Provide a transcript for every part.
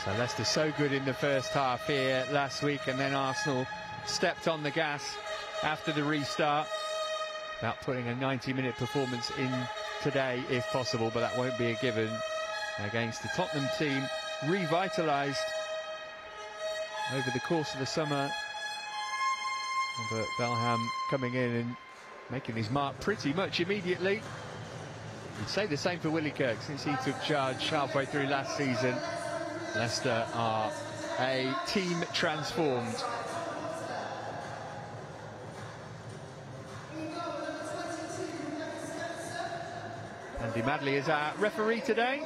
So Leicester so good in the first half here last week, and then Arsenal stepped on the gas after the restart, about putting a 90-minute performance in today if possible, but that won't be a given against the Tottenham team, revitalised over the course of the summer. But Belham coming in and making his mark pretty much immediately. You'd say the same for Willie Kirk since he took charge halfway through last season. Leicester are a team transformed. Andy Madley is our referee today.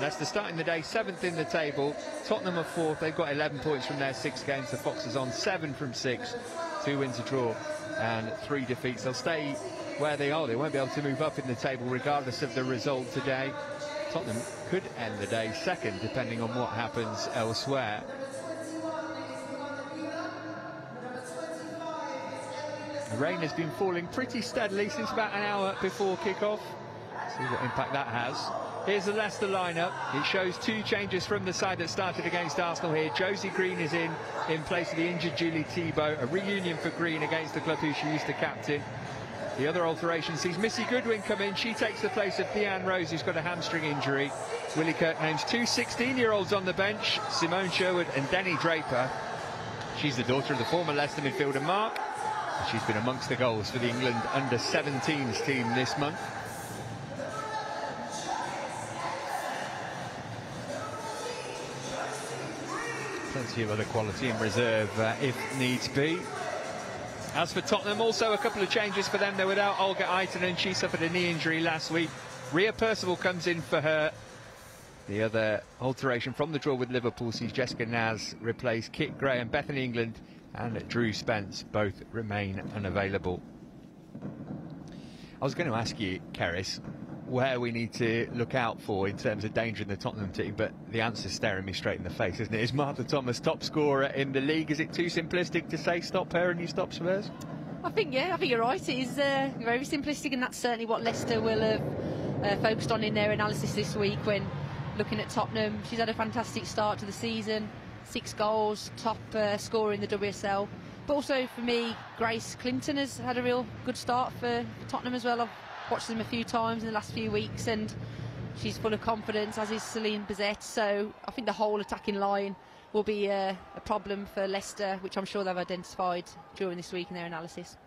Leicester starting the day 7th in the table. Tottenham are 4th. They've got 11 points from their 6 games. The Foxes on 7 from 6. 2 wins, a draw and 3 defeats. They'll stay where they are. They won't be able to move up in the table regardless of the result today. Tottenham could end the day 2nd depending on what happens elsewhere. The rain has been falling pretty steadily since about an hour before kick-off. See what impact that has. Here's the Leicester lineup. It shows 2 changes from the side that started against Arsenal here. Josie Green is in place of the injured Julie Thibault. A reunion for Green against the club who she used to captain. The other alteration sees Missy Goodwin come in. She takes the place of Deanne Rose, who's got a hamstring injury. Willie Kirk names 2 16-year-olds on the bench, Simone Sherwood and Denny Draper. She's the daughter of the former Leicester midfielder Mark. She's been amongst the goals for the England under-17s team this month. Plenty of other quality in reserve if needs be. As for Tottenham, also a couple of changes for them. They're without Olga Aitonen. She suffered a knee injury last week. Rhea Percival comes in for her. The other alteration from the draw with Liverpool sees Jessica Naz replace Kit Graham. Bethany England and Drew Spence both remain unavailable. I was going to ask you, Keris, where we need to look out for in terms of danger in the Tottenham team, but the answer's staring me straight in the face, isn't it? Is Martha Thomas top scorer in the league? Is it too simplistic to say stop her and you stop Spurs? I think you're right. It is very simplistic, and that's certainly what Leicester will have focused on in their analysis this week when looking at Tottenham. She's had a fantastic start to the season, 6 goals, top scorer in the WSL. But also for me, Grace Clinton has had a real good start for Tottenham as well. I've watched them a few times in the last few weeks and she's full of confidence, as is Celine Bizet. So I think the whole attacking line will be a problem for Leicester, which I'm sure they've identified during this week in their analysis.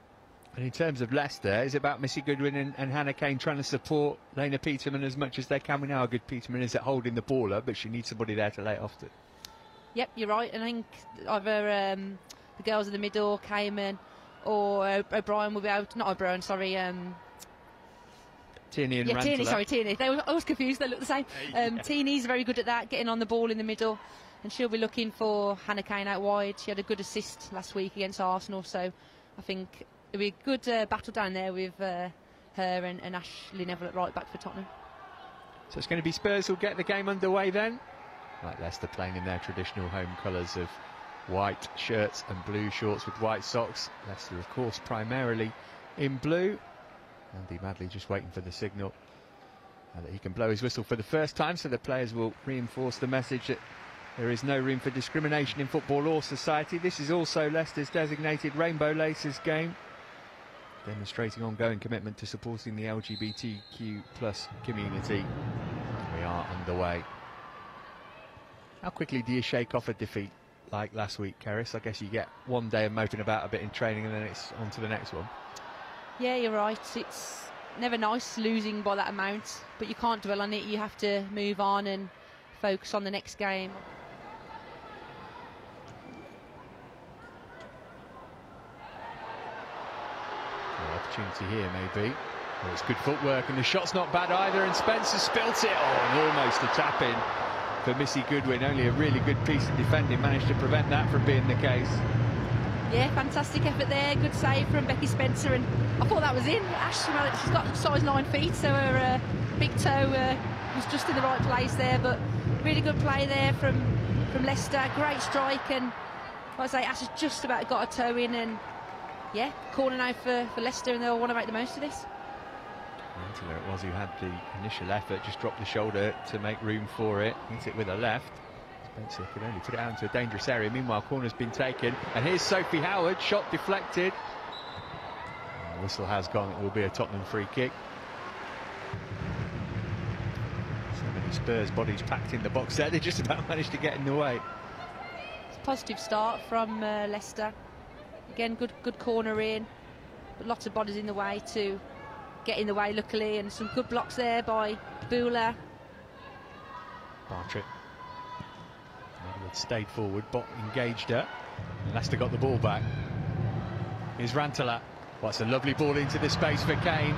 And in terms of Leicester, is it about Missy Goodwin and Hannah Kane trying to support Lena Peterman as much as they can? We know how good Peterman is at holding the ball up, but she needs somebody there to lay it off to. Yep, you're right. And I think either the girls in the middle, Cayman or O'Brien will be out. Not O'Brien, sorry. Tierney and yeah, Rantala. Tierney, sorry, Tierney. I was confused, they look the same. Tierney's very good at that, getting on the ball in the middle, and she'll be looking for Hannah Kane out wide. She had a good assist last week against Arsenal, so I think it'll be a good battle down there with her and Ashley Neville at right back for Tottenham. So it's going to be Spurs who'll get the game underway then. Like Leicester playing in their traditional home colours of white shirts and blue shorts with white socks. Leicester, of course, primarily in blue. Andy Madley just waiting for the signal that he can blow his whistle for the first time, so the players will reinforce the message that there is no room for discrimination in football or society. This is also Leicester's designated Rainbow Laces game, demonstrating ongoing commitment to supporting the LGBTQ+ community. We are underway. How quickly do you shake off a defeat like last week, Keris? I guess you get one day of moping about a bit in training and then it's on to the next one. Yeah, you're right. It's never nice losing by that amount, but you can't dwell on it. You have to move on and focus on the next game. An opportunity here, maybe. Well, it's good footwork, and the shot's not bad either, and Spencer spilt it. Oh, and almost a tap-in for Missy Goodwin. Only a really good piece of defending managed to prevent that from being the case. Yeah, fantastic effort there. Good save from Becky Spencer, and I thought that was in. She's got size 9 feet, so her big toe was just in the right place there. But really good play there from Leicester. Great strike, and like I say, Ash has just about got a toe in, and yeah, corner now for Leicester, and they'll want to make the most of this. Rantala it was who had the initial effort, just dropped the shoulder to make room for it. Hits it with a left. Spencer could only put it out into a dangerous area. Meanwhile, corner's been taken. And here's Sophie Howard, shot deflected. And the whistle has gone. It will be a Tottenham free kick. So many Spurs bodies packed in the box there. They just about managed to get in the way. It's a positive start from Leicester. Again, good corner in. But lots of bodies in the way to get in the way, luckily. And some good blocks there by Bula. Barclays. Edwards stayed forward, Bot engaged her. And Leicester got the ball back. Here's Rantala. What's a lovely ball into the space for Kane.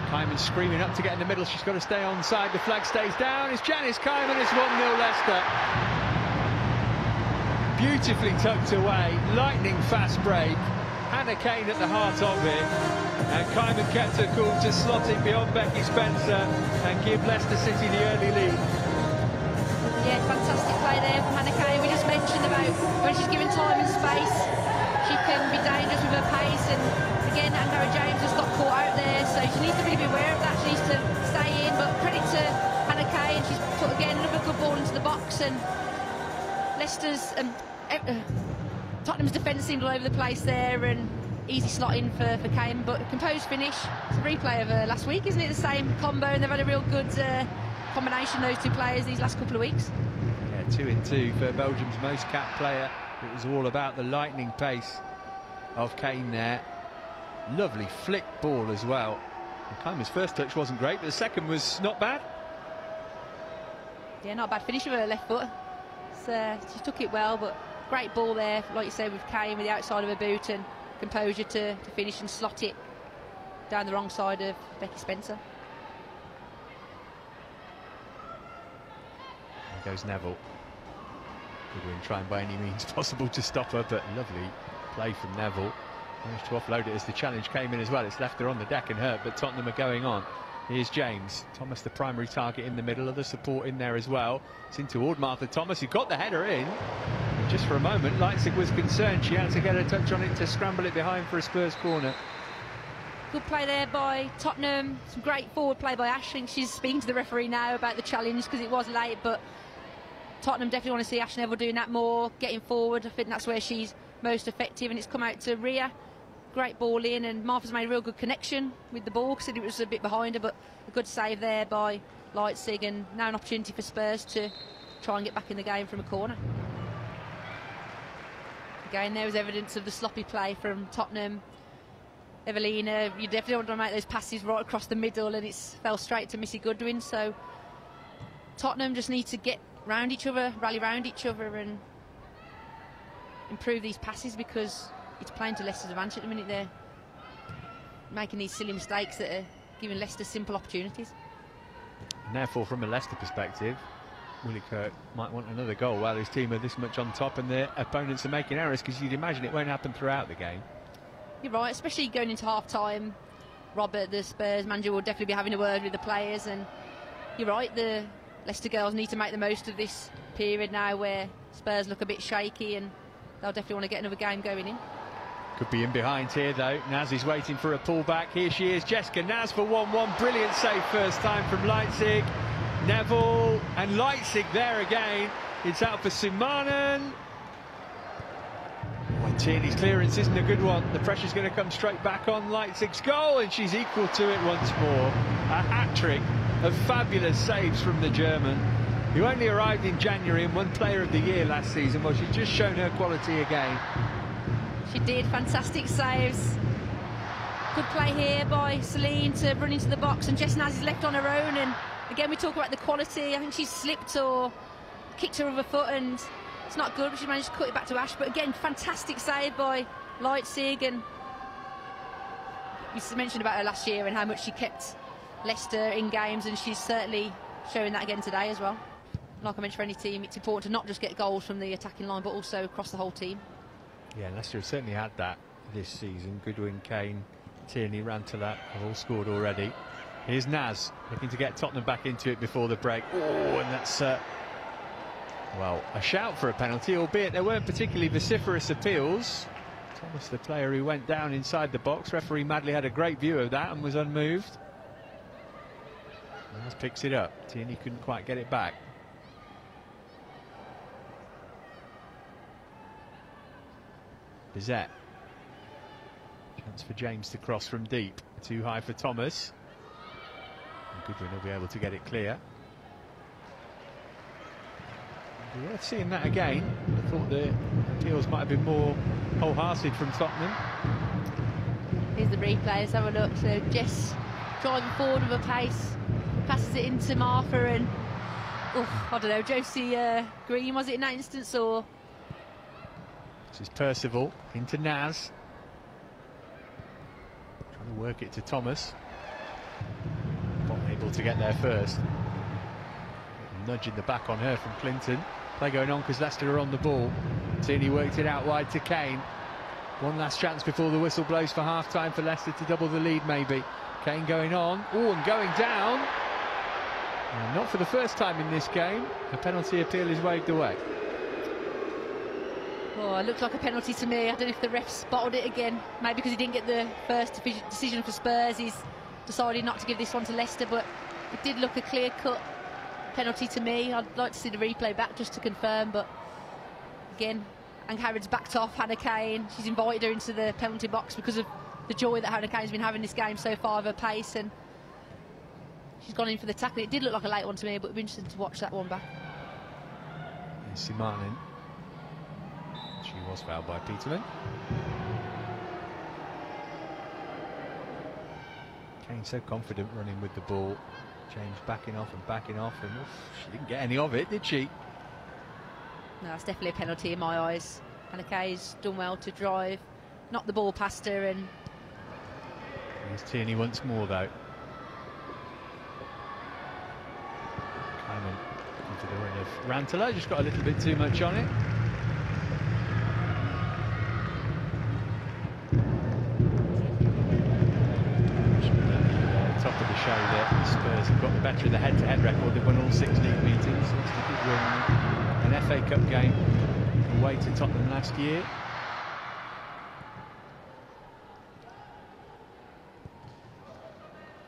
Kyman screaming up to get in the middle. She's got to stay onside. The flag stays down. It's Janice Kyman. It's 1-0 Leicester. Beautifully tucked away. Lightning fast break. Hannah Kane at the heart of it. And Kyman kept her cool to slot it beyond Becky Spencer and give Leicester City the early lead. Yeah, fantastic play there from Hannah Kane. We just mentioned about when she's given time and space, she can be dangerous with her pace. And again, Angara James has got caught out there, so she needs to really be aware of that. She needs to stay in, but credit to Hannah Kane. She's put again another good ball into the box, and Leicester's Tottenham's defence seemed all over the place there, and easy slot in for Kane, but composed finish. It's a replay of last week, isn't it? The same combo, and they've had a real good combination, those two players, these last couple of weeks. Yeah, 2 in 2 for Belgium's most capped player. It was all about the lightning pace of Kane there. Lovely flick ball as well. And Kyman's first touch wasn't great, but the second was not bad. Yeah, not a bad finish with her left foot. She took it well, but great ball there, like you said, with Kane with the outside of her boot, and composure to finish and slot it down the wrong side of Becky Spencer. There goes Neville. Goodwin trying by any means possible to stop her, but lovely play from Neville. Managed to offload it as the challenge came in as well. It's left her on the deck and hurt, but Tottenham are going on. Here's James. Thomas the primary target in the middle, other support in there as well. It's in toward Martha Thomas, who got the header in. And just for a moment, Leipzig was concerned. She had to get a touch on it to scramble it behind for a Spurs corner. Good play there by Tottenham. Some great forward play by Ash. I think she's speaking to the referee now about the challenge because it was late, but Tottenham definitely want to see Ash Neville doing that more, getting forward. I think that's where she's most effective, and it's come out to Rhea. Great ball in, and Martha's made a real good connection with the ball because it was a bit behind her, but a good save there by Leipzig, and now an opportunity for Spurs to try and get back in the game from a corner. Again, there was evidence of the sloppy play from Tottenham. Evelina, you definitely want to make those passes right across the middle, and it fell straight to Missy Goodwin. So Tottenham just need to get round each other, rally round each other, and improve these passes, because it's playing to Leicester's advantage at the minute. They're making these silly mistakes that are giving Leicester simple opportunities. And therefore, from a Leicester perspective, Willie Kirk might want another goal while his team are this much on top and their opponents are making errors, because you'd imagine it won't happen throughout the game. You're right, especially going into half-time. Robert, the Spurs manager, will definitely be having a word with the players, and you're right, the Leicester girls need to make the most of this period now where Spurs look a bit shaky, and they'll definitely want to get another game going in. Could be in behind here though. Naz is waiting for a pullback. Here she is, Jessica Naz for 1-1. Brilliant save first time from Leipzig. Neville and Leipzig there again. It's out for Sumanen. Oh, Tierney's clearance isn't a good one. The pressure's going to come straight back on Leipzig's goal, and she's equal to it once more. A hat-trick of fabulous saves from the German, who only arrived in January and won Player of the Year last season. Well, she's just shown her quality again. She did, fantastic saves. Good play here by Celine to run into the box, and Jess Naz is left on her own, and again we talk about the quality. I think she's slipped or kicked her other foot, and it's not good, but she managed to cut it back to Ash. But again, fantastic save by Leipzig, and we mentioned about her last year and how much she kept Leicester in games, and she's certainly showing that again today as well. Like I mentioned, for any team, it's important to not just get goals from the attacking line, but also across the whole team. Yeah, Leicester have certainly had that this season. Goodwin, Kane, Tierney, Rantala have all scored already. Here's Naz looking to get Tottenham back into it before the break. Oh, and that's well, a shout for a penalty, albeit there weren't particularly vociferous appeals. Thomas, the player who went down inside the box, referee Madley had a great view of that and was unmoved. Naz picks it up. Tierney couldn't quite get it back. Bizet. Chance for James to cross from deep. Too high for Thomas. And Goodwin will be able to get it clear. It'll be worth seeing that again. I thought the appeals might have been more wholehearted from Tottenham. Here's the replay, let's have a look. So Jess driving forward with a pace, passes it into Martha, and I don't know, Josie Green was it in that instance, or? This is Percival into Naz. Trying to work it to Thomas. Not able to get there first. Nudge in the back on her from Clinton. Play going on because Leicester are on the ball. Tierney worked it out wide to Kane. One last chance before the whistle blows for half-time for Leicester to double the lead, maybe. Kane going on. Oh, and going down. And not for the first time in this game. A penalty appeal is waved away. Oh, it looked like a penalty to me. I don't know if the ref spotted it again. Maybe because he didn't get the first decision for Spurs, he's decided not to give this one to Leicester, but it did look a clear-cut penalty to me. I'd like to see the replay back just to confirm, but again, and Harrod's backed off Hannah Kane. She's invited her into the penalty box because of the joy that Hannah Kane's been having this game so far of her pace, and she's gone in for the tackle. It did look like a late one to me, but it'd be interesting to watch that one back. Simanin. She was fouled by Peterman. Kane so confident running with the ball. James backing off, and she didn't get any of it, did she? No, that's definitely a penalty in my eyes. Hannah Kane's done well to drive, knock the ball past her, and here's Tierney once more, though. Kyman into the run of Rantala, just got a little bit too much on it. Top of the show there, the Spurs have got the better of the head-to-head record. They've won all 6 league meetings. Lost a good win, an FA Cup game away to Tottenham last year.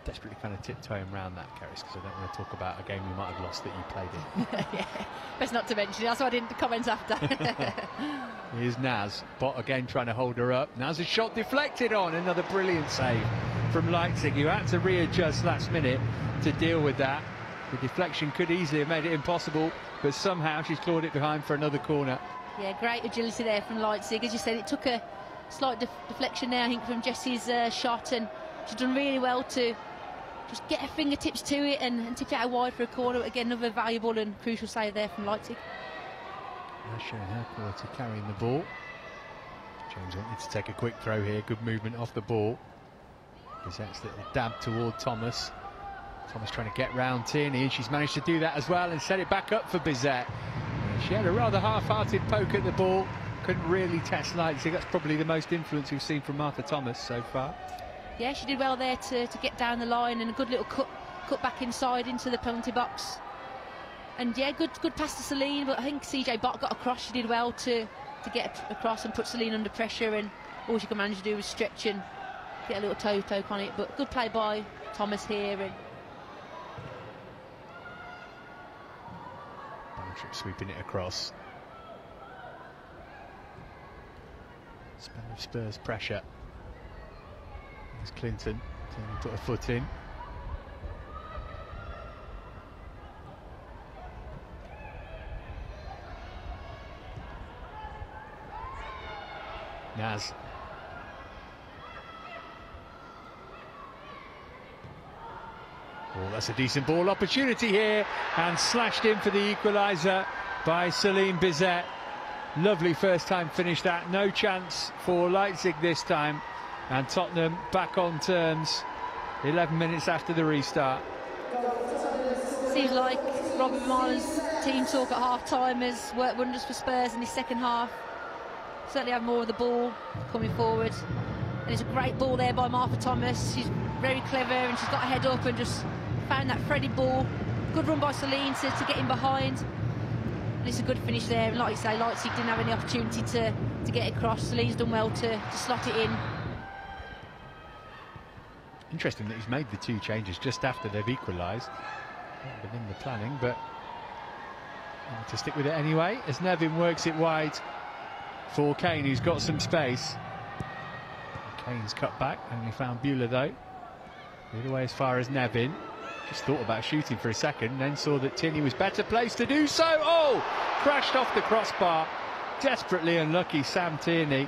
Desperately kind of tiptoeing around that, Keris, because I don't want to talk about a game you might have lost that you played in. yeah, best not to mention it. That's why I didn't comment after. Here's Naz. Bot again trying to hold her up. Naz's shot deflected on. Another brilliant save from Leipzig, who had to readjust last minute to deal with that. The deflection could easily have made it impossible, but somehow she's clawed it behind for another corner. Yeah, great agility there from Leipzig. As you said, it took a slight deflection there, I think, from Jessie's shot, and she's done really well to just get her fingertips to it and tip it out wide for a corner. Again, another valuable and crucial save there from Leipzig. Now showing her quality carrying the ball. James wanted to take a quick throw here. Good movement off the ball. Bizet's little dab toward Thomas. Thomas trying to get round Tierney, and she's managed to do that as well and set it back up for Bizet. She had a rather half-hearted poke at the ball. Couldn't really test Leipzig. That's probably the most influence we've seen from Martha Thomas so far. Yeah, she did well there to get down the line, and a good little cut back inside into the penalty box. And yeah, good pass to Celine, but I think CJ Bott got across. She did well to get across and put Celine under pressure, and all she could manage to do was stretch and get a little toe poke on it. But good play by Thomas here. And Barclays sweeping it across. Spell of Spurs pressure. There's Clinton, put a foot in. Naz. Oh, that's a decent ball opportunity here, and slashed in for the equaliser by Celine Bizet. Lovely first time finish that. No chance for Leipzig this time. And Tottenham back on terms 11 minutes after the restart. Seems like Robert Marler's team talk at half-time has worked wonders for Spurs in the second half. Certainly have more of the ball coming forward. And it's a great ball there by Martha Thomas. She's very clever, and she's got her head up and just found that threaded ball. Good run by Celine to get in behind. And it's a good finish there. And like you say, Leipzig didn't have any opportunity to get across. Celine's done well to slot it in. Interesting that he's made the 2 changes just after they've equalised. Not been in the planning, but to stick with it anyway as Nevin works it wide for Kane, who's got some space. Kane's cut back, only found Bühler though. The other way as far as Nevin. Just thought about shooting for a second, then saw that Tierney was better placed to do so. Oh! Crashed off the crossbar. Desperately unlucky, Sam Tierney.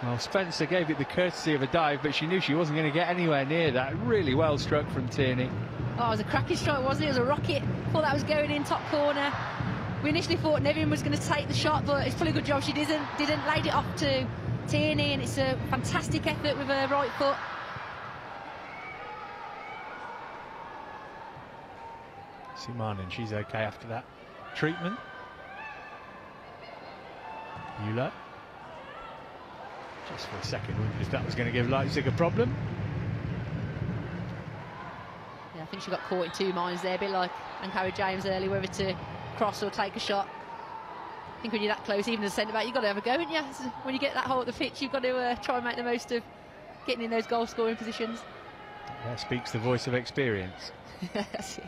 Well, Spencer gave it the courtesy of a dive, but she knew she wasn't going to get anywhere near that. Really well struck from Tierney. Oh, it was a cracking strike, wasn't it? It was a rocket. Thought that was going in top corner. We initially thought Nevin was going to take the shot, but it's probably a good job she didn't laid it off to Tierney, and it's a fantastic effort with her right foot. Simanen, she's okay after that treatment. Bühler. Just for a second, wondered if that was going to give Leipzig a problem. Yeah, I think she got caught in two minds there, a bit like Ankara James earlier, whether to cross or take a shot. I think when you're that close, even as a centre-back, you've got to have a go, haven't you? So when you get that hole at the pitch, you've got to try and make the most of getting in those goal-scoring positions. There speaks the voice of experience. That's it.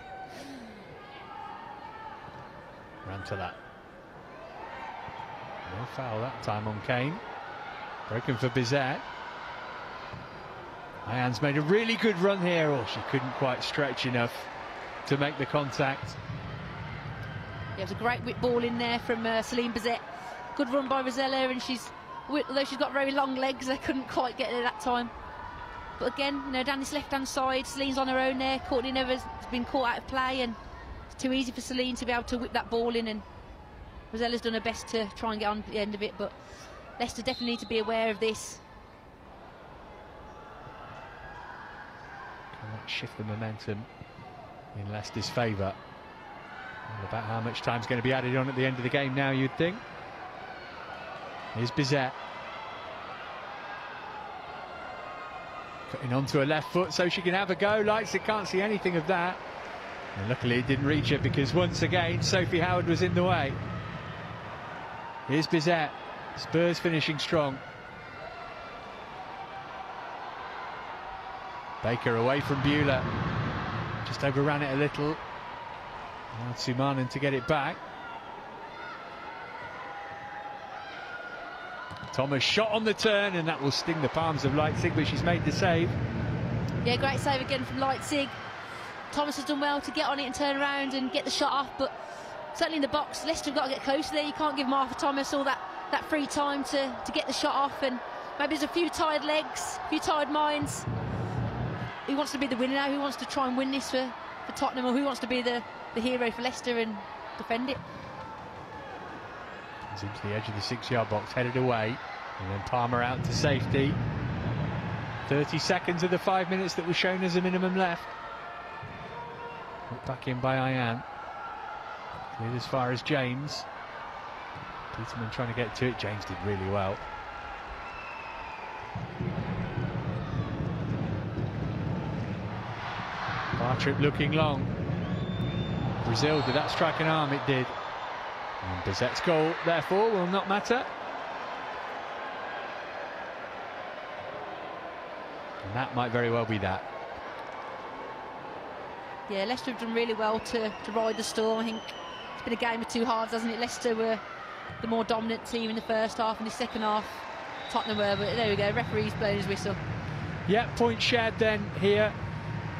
Ran to that. No foul that time on Kane. Broken for Bizet. Ayan's made a really good run here. Oh, she couldn't quite stretch enough to make the contact. Yeah, it was a great whip ball in there from Celine Bizet. Good run by Rosella, and although she's got very long legs, they couldn't quite get there that time. But again, you know, down this left-hand side, Celine's on her own there. Courtney Never's been caught out of play, and it's too easy for Celine to be able to whip that ball in, and Rosella's done her best to try and get on the end of it, but Leicester definitely need to be aware of this. Can that shift the momentum in Leicester's favour? All about how much time's going to be added on at the end of the game now, you'd think. Here's Bizet. Cutting onto her left foot so she can have a go. Leipzig can't see anything of that. And luckily it didn't reach her, because once again Sophie Howard was in the way. Here's Bizet. Spurs finishing strong. Baker away from Bühler. Just overran it a little. Now Simanen to get it back. Thomas shot on the turn, and that will sting the palms of Leipzig, but she's made the save. Yeah, great save again from Leipzig. Thomas has done well to get on it and turn around and get the shot off, but certainly in the box, Leicester have got to get closer there. You can't give Martha Thomas all that free time to get the shot off, and maybe there's a few tired legs, a few tired minds. Who wants to be the winner now? Who wants to try and win this for Tottenham, or who wants to be the hero for Leicester and defend it? Comes into the edge of the 6-yard box, headed away, and then Palmer out to safety. 30 seconds of the 5 minutes that was shown as a minimum left. Put back in by Ayan. Cleared as far as James. Peterman trying to get to it. James did really well. Bartrip looking long. Brazil, did that strike an arm? It did. And Bizet's goal, therefore, will not matter. And that might very well be that. Yeah, Leicester have done really well to ride the storm. I think it's been a game of two halves, hasn't it? Leicester were the more dominant team in the first half, and the second half Tottenham were, but there we go, referee's blown his whistle. Yeah, point shared then here.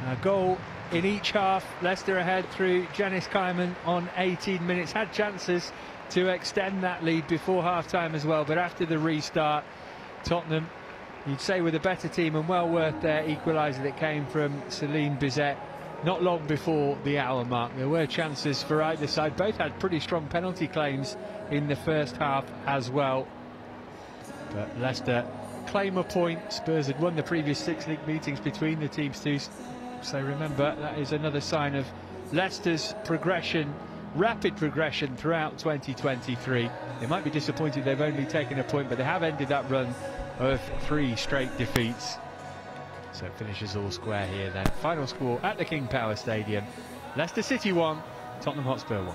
A goal in each half. Leicester ahead through Janice Kaiman on 18 minutes. Had chances to extend that lead before half-time as well, but after the restart, Tottenham, you'd say, with a better team, and well worth their equaliser that came from Celine Bizet not long before the hour mark. There were chances for either side. Both had pretty strong penalty claims in the first half as well. But Leicester claim a point. Spurs had won the previous 6 league meetings between the teams too. So remember, that is another sign of Leicester's progression, rapid progression throughout 2023. They might be disappointed they've only taken a point, but they have ended that run of 3 straight defeats. So it finishes all square here then. Final score at the King Power Stadium. Leicester City 1, Tottenham Hotspur 1.